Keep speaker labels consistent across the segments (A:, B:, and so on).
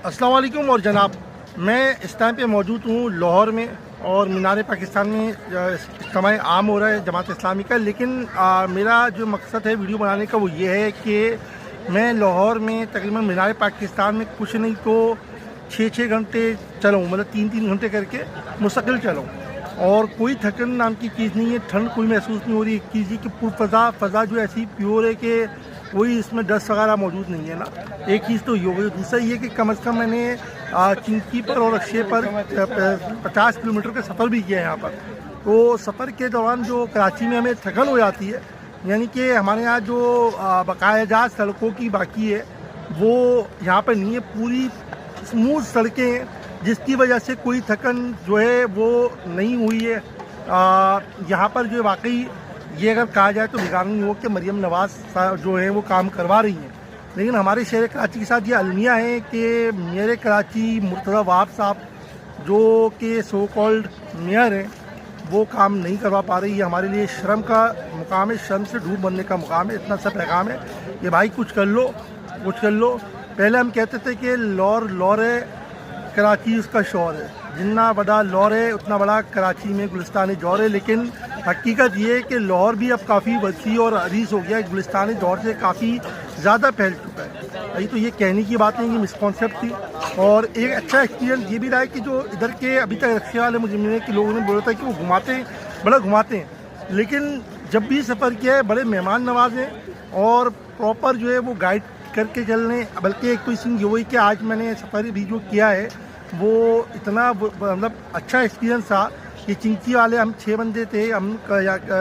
A: अस्सलाम वालेकुम और जनाब, मैं इस टाइम पे मौजूद हूँ लाहौर में और मीनार पाकिस्तान में इज्तिमा आम हो रहा है जमात इस्लामी का। लेकिन मेरा जो मकसद है वीडियो बनाने का वो ये है कि मैं लाहौर में तकरीबन मीनार पाकिस्तान में कुछ नहीं तो 6-6 घंटे चलाऊँ, मतलब 3-3 घंटे करके मुस्तकिल चलाऊँ और कोई थकन नाम की चीज़ नहीं है, ठंड कोई महसूस नहीं हो रही। एक चीज़ कि पूरी फ़ज़ा जो ऐसी प्योर है कि कोई इसमें डस्ट वगैरह मौजूद नहीं है ना। एक चीज़ तो ये हो गई। दूसरा ये कि कम से कम मैंने चिंकी पर और अक्षय पर 50 किलोमीटर का सफ़र भी किया है यहाँ पर। तो सफ़र के दौरान जो कराची में हमें थकन हो जाती है, यानी कि हमारे यहाँ जो बाकायदा सड़कों की बाकी है वो यहाँ पर नहीं है, पूरी स्मूथ सड़कें हैं जिसकी वजह से कोई थकन जो है वो नहीं हुई है। यहाँ पर जो वाकई ये अगर कहा जाए तो बिगाड़ नहीं हो कि मरियम नवाज़ जो है वो काम करवा रही हैं, लेकिन हमारे शहर कराची के साथ ये अलमिया है कि मेयर कराची मुर्तज़ा वहाब साहब जो कि सो कॉल्ड मेयर हैं वो काम नहीं करवा पा रही। ये हमारे लिए शर्म का मुकाम है, शर्म से डूब बनने का मुकाम है। इतना सा पैगाम है कि भाई कुछ कर लो, कुछ कर लो। पहले हम कहते थे कि लाहौर है, कराची उसका शोर है, जितना बड़ा लाहौर है उतना बड़ा कराची में गुलिस्तान जौहर है। लेकिन हकीकत ये है कि लाहौर भी अब काफ़ी वसी और अरीस हो गया है, गुलिस्तान जौहर से काफ़ी ज़्यादा फैल चुका है। भाई तो ये कहने की बात नहीं, ये मिसकॉन्सेप्ट थी। और एक अच्छा एक्सपीरियंस ये भी रहा है कि जो इधर के अभी तक रक्शे वाले मुझे मिले कि लोगों ने बोला था कि वो घुमाते हैं, बड़ा घुमाते हैं, लेकिन जब भी सफ़र किया है बड़े मेहमान नवाज हैं और प्रॉपर जो है वो गाइड करके चलने। बल्कि एक तो इसमें ये हुई कि आज मैंने सफ़र भी जो किया है वो इतना मतलब अच्छा एक्सपीरियंस था कि चिंकी वाले हम 6 बंदे थे, हम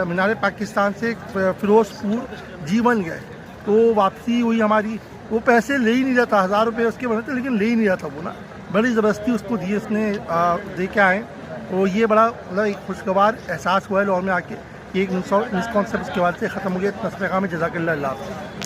A: मीनार पाकिस्तान से फिरोजपुर G1 गए, तो वापसी हुई हमारी। वो पैसे ले ही नहीं रहा था, 1000 रुपये उसके बने थे, लेकिन ले ही नहीं रहा था वो ना, बड़ी ज़बरदस्ती उसको दिए, उसने दे के आए। तो ये बड़ा मतलब एक खुशगवार एहसास हुआ है लाहौर में आके कि एक मिसकॉन्सेप्ट उसके बाद से ख़त्म हो गया। इतना पैगाम है, जज़ाकल्लाह।